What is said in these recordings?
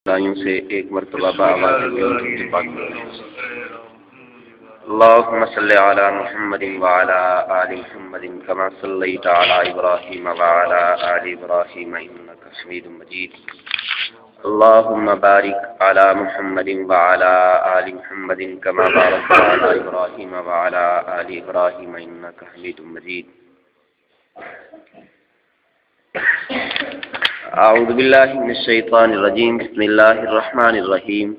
دائیوں سے ایک مرتبہ بآواز اللهم صل على محمد وعلى آل محمد كما صليت على إبراهيم وعلى آل إبراهيم إنك حميد مجيد اللهم بارك على محمد وعلى آل محمد كما باركت على إبراهيم وعلى آل إبراهيم إنك حميد مجيد اعوذ باللہ من الشیطان الرجیم بسم اللہ الرحمن الرحیم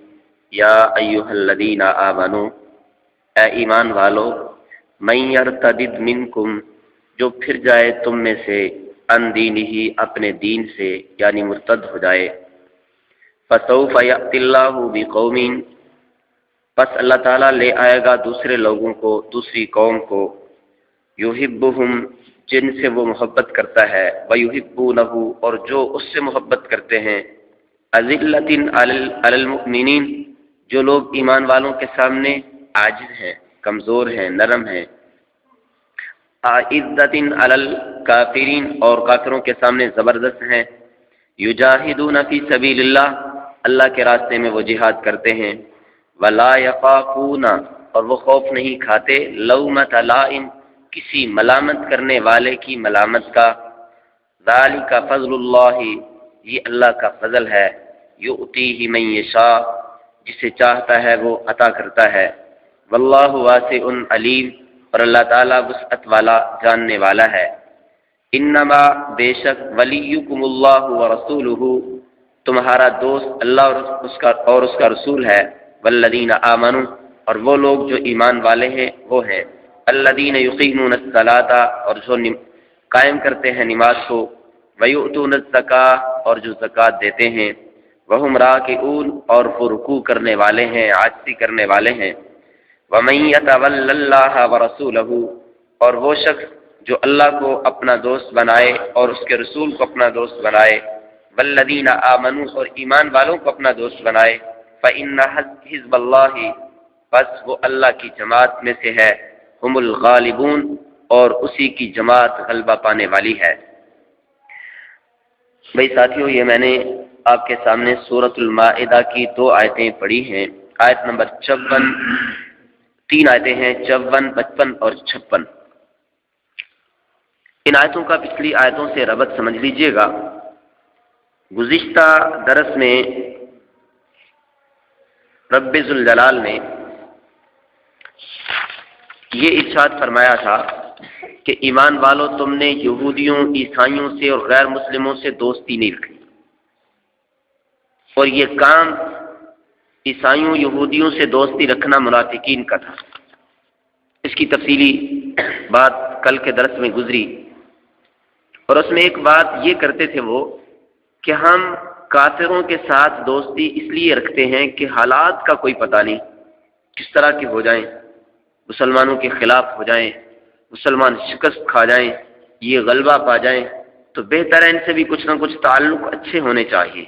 یا ایہا الذین آمنوا اے ایمان والو من یرتد منکم جو پھر جائے تم میں سے عن دینہ اپنے دین سے یعنی مرتد ہو جائے فسوف یأتی اللہ بقوم پس اللہ تعالیٰ لے آئے گا دوسرے لوگوں کو دوسری قوم کو یحبہم جن سے وہ محبت کرتا ہے وَيُحِبُّونَهُ اور جو اس سے محبت کرتے ہیں أَذِلَّةٍ عَلَى الْمُؤْمِنِينَ جو لوگ ایمان والوں کے سامنے عاجز ہیں کمزور ہیں نرم ہیں أَعِزَّةٍ عَلَى الْكَافِرِينَ اور کافروں کے سامنے زبردست ہیں يُجَاهِدُونَ فِي سَبِيلِ اللَّهِ اللہ کے راستے میں وہ جہاد کرتے ہیں وَلَا يَخَافُونَ اور وہ خوف نہیں کھاتے لَوْمَةَ لَائِمٍ کسی ملامت کرنے والے کی ملامت کا ذالک فضل اللہ یہ اللہ کا فضل ہے یؤتیہ من یشاء جسے چاہتا ہے وہ عطا کرتا ہے واللہ واسع علیم اور اللہ تعالیٰ وسعت والا جاننے والا ہے انما بے شک ولیکم اللہ ورسولہ تمہارا دوست اللہ اور اس کا رسول ہے والذین آمنوا اور وہ لوگ جو ایمان والے ہیں وہ ہیں الذین یقیمون الصلاۃ اور جو قائم کرتے ہیں نماز کو ویؤتون الزکاۃ اور جو زکوٰۃ دیتے ہیں وہم راکعون اور وہ رکوع کرنے والے ہیں عاجزی کرنے والے ہیں ومن یتول اللہ ورسولہ اور وہ شخص جو اللہ کو اپنا دوست بنائے اور اس کے رسول کو اپنا دوست بنائے والذین آمنوا اور ایمان والوں کو اپنا دوست بنائے فإن حزب اللہ بس وہ اللہ کی جماعت میں سے ہے ہم الغالبون اور اسی کی جماعت غلبہ پانے والی ہے بھائی ساتھیو یہ میں نے آپ کے سامنے سورۃ المائدہ کی 2 آیتیں پڑھی ہیں آیت نمبر 54 3 آیتیں ہیں 54 55 اور 56 ان آیتوں کا پچھلی آیتوں سے ربط سمجھ لیجئے گا گزشتہ درس میں رب ذوالجلال نے یہ ارشاد فرمایا تھا کہ ایمان والو تم نے یہودیوں عیسائیوں سے اور غیر مسلموں سے دوستی نہیں رکھی اور یہ کام عیسائیوں یہودیوں سے دوستی رکھنا منافقین کا تھا اس کی تفصیلی بات کل کے درس میں گزری اور اس میں ایک بات یہ کرتے تھے وہ کہ ہم کافروں کے ساتھ دوستی اس لیے رکھتے ہیں کہ حالات کا کوئی پتہ نہیں کس طرح کے ہو جائیں مسلمانوں کے خلاف ہو جائیں مسلمان شکست کھا جائیں یہ غلبہ پا جائیں تو بہتر ہے ان سے بھی کچھ نہ کچھ تعلق اچھے ہونے چاہیے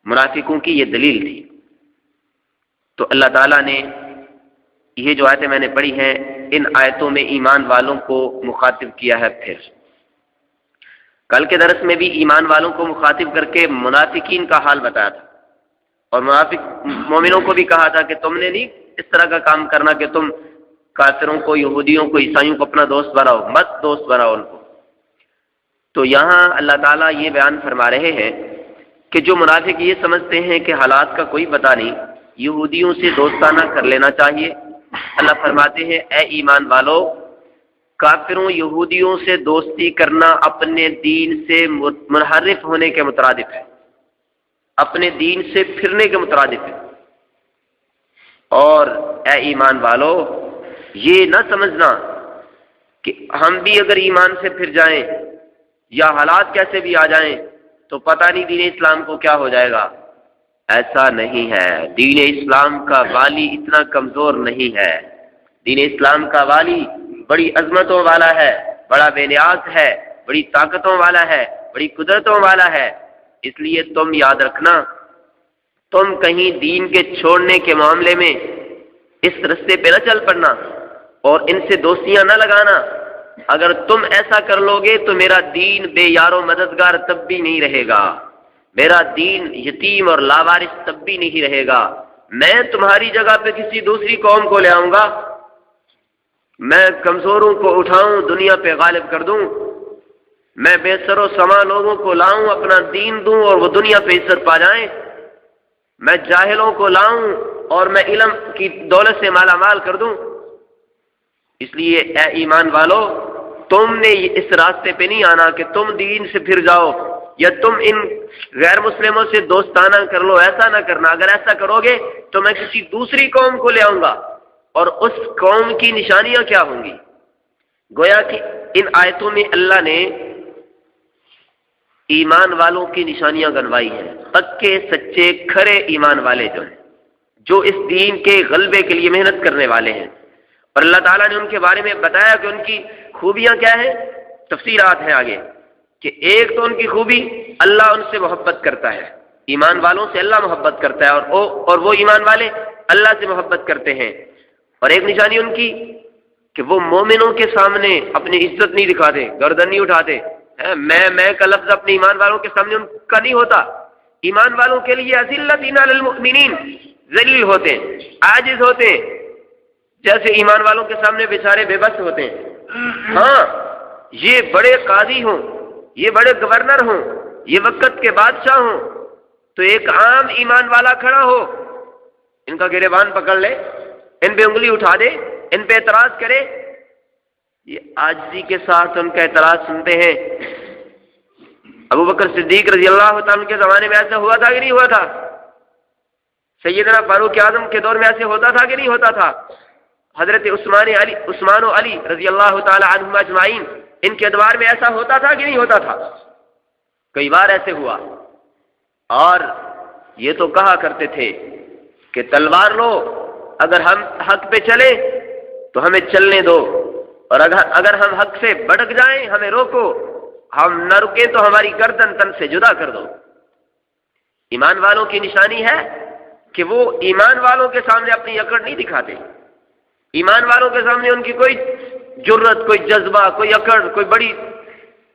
منافقوں کی یہ دلیل تھی تو اللہ تعالیٰ نے یہ جو آیتیں میں نے پڑھی ہیں ان آیتوں میں ایمان والوں کو مخاطب کیا ہے پھر کل کے درس میں بھی ایمان والوں کو مخاطب کر کے منافقین کا حال بتایا تھا اور منافق مومنوں کو بھی کہا تھا کہ تم نے نہیں اس طرح کا کام کرنا کہ تم کافروں کو یہودیوں کو عیسائیوں کو اپنا دوست بناؤ مت دوست بناؤ ان کو تو یہاں اللہ تعالیٰ یہ بیان فرما رہے ہیں کہ جو منافق یہ سمجھتے ہیں کہ حالات کا کوئی پتہ نہیں یہودیوں سے دوستانہ کر لینا چاہیے اللہ فرماتے ہیں اے ایمان والو کافروں یہودیوں سے دوستی کرنا اپنے دین سے منحرف ہونے کے مترادف ہے اپنے دین سے پھرنے کے مترادف ہے اور اے ایمان والو یہ نہ سمجھنا کہ ہم بھی اگر ایمان سے پھر جائیں یا حالات کیسے بھی آ جائیں تو پتہ نہیں دین اسلام کو کیا ہو جائے گا ایسا نہیں ہے دین اسلام کا والی اتنا کمزور نہیں ہے دین اسلام کا والی بڑی عظمتوں والا ہے بڑا بے نیاز ہے بڑی طاقتوں والا ہے بڑی قدرتوں والا ہے اس لیے تم یاد رکھنا تم کہیں دین کے چھوڑنے کے معاملے میں اس رستے پہ نہ چل پڑنا اور ان سے دوستیاں نہ لگانا اگر تم ایسا کر لو گے تو میرا دین بے یار و مددگار تب بھی نہیں رہے گا میرا دین یتیم اور لاوارث تب بھی نہیں رہے گا، میں تمہاری جگہ پہ کسی دوسری قوم کو لے آؤں گا، میں کمزوروں کو اٹھاؤں دنیا پہ غالب کر دوں، میں بے سر و سما لوگوں کو لاؤں اپنا دین دوں اور وہ دنیا پہ عزت پا جائیں، میں جاہلوں کو لاؤں اور میں علم کی دولت سے مالا مال کر دوں۔ اس لیے اے ایمان والو، تم نے اس راستے پہ نہیں آنا کہ تم دین سے پھر جاؤ یا تم ان غیر مسلموں سے دوستانہ کر لو، ایسا نہ کرنا۔ اگر ایسا کرو گے تو میں کسی دوسری قوم کو لے آؤں گا، اور اس قوم کی نشانیاں کیا ہوں گی؟ گویا کہ ان آیتوں میں اللہ نے ایمان والوں کی نشانیاں گنوائی ہیں، پکے سچے کھرے ایمان والے جو ہیں، جو اس دین کے غلبے کے لیے محنت کرنے والے ہیں، اور اللہ تعالیٰ نے ان کے بارے میں بتایا کہ ان کی خوبیاں کیا ہیں۔ تفصیلات ہیں آگے کہ ایک تو ان کی خوبی، اللہ ان سے محبت کرتا ہے، ایمان والوں سے اللہ محبت کرتا ہے، اور وہ ایمان والے اللہ سے محبت کرتے ہیں۔ اور ایک نشانی ان کی کہ وہ مومنوں کے سامنے اپنی عزت نہیں دکھاتے، گردن نہیں اٹھاتے۔ میں کا لفظ اپنے ایمان والوں کے سامنے ان کا نہیں ہوتا۔ ایمان والوں کے لیے اذلۃ علی المؤمنین، ذلیل ہوتے ہیں، عاجز ہوتے ہیں، جیسے ایمان والوں کے سامنے بیچارے بے بس ہوتے ہیں۔ ہاں، یہ بڑے قاضی ہوں، یہ بڑے گورنر ہوں، یہ وقت کے بادشاہ ہوں، تو ایک عام ایمان والا کھڑا ہو، ان کا گریبان پکڑ لے، ان پہ انگلی اٹھا دے، ان پہ اعتراض کرے، یہ عاجزی کے ساتھ ان کا اعتراض سنتے ہیں۔ ابو بکر صدیق رضی اللہ تعالیٰ کے زمانے میں ایسا ہوا تھا کہ نہیں ہوا تھا؟ سیدنا فاروق اعظم کے دور میں ایسے ہوتا تھا کہ نہیں ہوتا تھا؟ حضرت عثمان و علی رضی اللہ تعالی عنہما اجمعین، ان کے ادوار میں ایسا ہوتا تھا کہ نہیں ہوتا تھا؟ کئی بار ایسے ہوا، اور یہ تو کہا کرتے تھے کہ تلوار لو، اگر ہم حق پہ چلیں تو ہمیں چلنے دو، اور اگر ہم حق سے بھٹک جائیں ہمیں روکو، ہم نہ رکیں تو ہماری گردن تن سے جدا کر دو۔ ایمان والوں کی نشانی ہے کہ وہ ایمان والوں کے سامنے اپنی اکڑ نہیں دکھاتے، ایمان والوں کے سامنے ان کی کوئی جرت، کوئی جذبہ، کوئی اکڑ، کوئی بڑی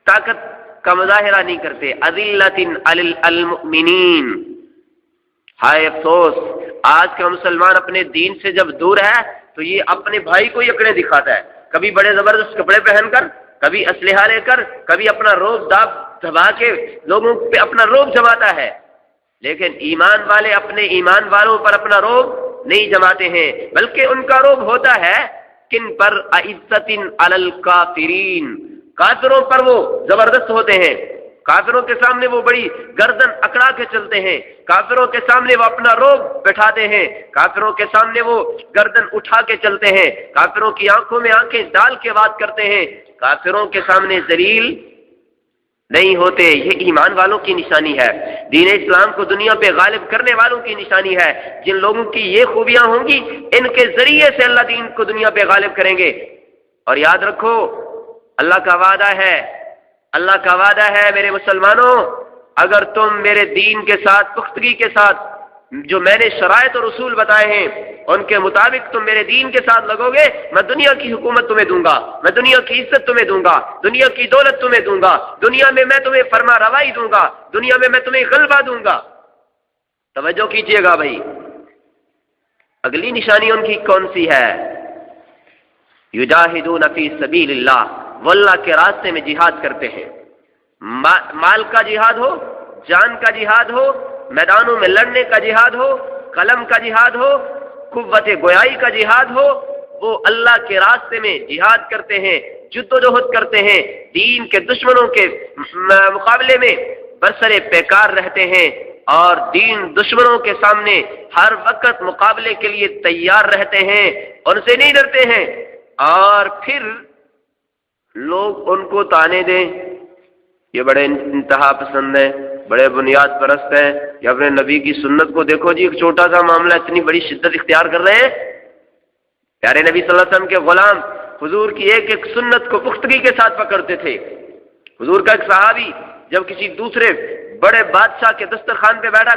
طاقت کا مظاہرہ نہیں کرتے۔ اذلۃ علی المؤمنین۔ ہائے افسوس، آج کا مسلمان اپنے دین سے جب دور ہے تو یہ اپنے بھائی کو اکڑیں دکھاتا ہے، کبھی بڑے زبردست کپڑے پہن کر، کبھی اسلحہ لے کر، کبھی اپنا روب داب دبا کے لوگوں پہ اپنا روب جماتا ہے، لیکن ایمان والے اپنے ایمان والوں پر اپنا روب نہیں جماتے ہیں، بلکہ ان کا روب ہوتا ہے کن پر؟ اعزۃ علی الکافرین، کافروں پر وہ زبردست ہوتے ہیں، کافروں کے سامنے وہ بڑی گردن اکڑا کے چلتے ہیں، کافروں کے سامنے وہ اپنا روب بٹھاتے ہیں، کافروں کے سامنے وہ گردن اٹھا کے چلتے ہیں، کافروں کی آنکھوں میں آنکھیں ڈال کے بات کرتے ہیں، کافروں کے سامنے ذلیل نہیں ہوتے۔ یہ ایمان والوں کی نشانی ہے، دین اسلام کو دنیا پہ غالب کرنے والوں کی نشانی ہے۔ جن لوگوں کی یہ خوبیاں ہوں گی، ان کے ذریعے سے اللہ دین کو دنیا پہ غالب کریں گے۔ اور یاد رکھو، اللہ کا وعدہ ہے، اللہ کا وعدہ ہے میرے مسلمانوں، اگر تم میرے دین کے ساتھ پختگی کے ساتھ جو میں نے شرائط اور اصول بتائے ہیں ان کے مطابق تم میرے دین کے ساتھ لگو گے، میں دنیا کی حکومت تمہیں دوں گا، میں دنیا کی عزت تمہیں دوں گا، دنیا کی دولت تمہیں دوں گا، دنیا میں میں تمہیں فرما روائی دوں گا، دنیا میں تمہیں غلبہ دوں گا۔ توجہ کیجئے گا بھائی، اگلی نشانی ان کی کون سی ہے؟ یجاہدون فی سبیل اللہ، وہ اللہ کے راستے میں جہاد کرتے ہیں، مال کا جہاد ہو، جان کا جہاد ہو، میدانوں میں لڑنے کا جہاد ہو، قلم کا جہاد ہو، قوت گویائی کا جہاد ہو، وہ اللہ کے راستے میں جہاد کرتے ہیں، جدوجہد کرتے ہیں، دین کے دشمنوں کے مقابلے میں برسر پیکار رہتے ہیں، اور دین دشمنوں کے سامنے ہر وقت مقابلے کے لیے تیار رہتے ہیں، ان سے نہیں ڈرتے ہیں۔ اور پھر لوگ ان کو تانے دیں، یہ بڑے انتہا پسند ہیں، بڑے بنیاد پرست ہیں، یا اپنے نبی کی سنت کو دیکھو جی، ایک چھوٹا سا معاملہ اتنی بڑی شدت اختیار کر رہے ہیں۔ پیارے نبی صلی اللہ علیہ وسلم کے غلام حضور کی ایک ایک سنت کو پختگی کے ساتھ پکڑتے تھے۔ حضور کا ایک صحابی جب کسی دوسرے بڑے بادشاہ کے دسترخوان پہ بیٹھا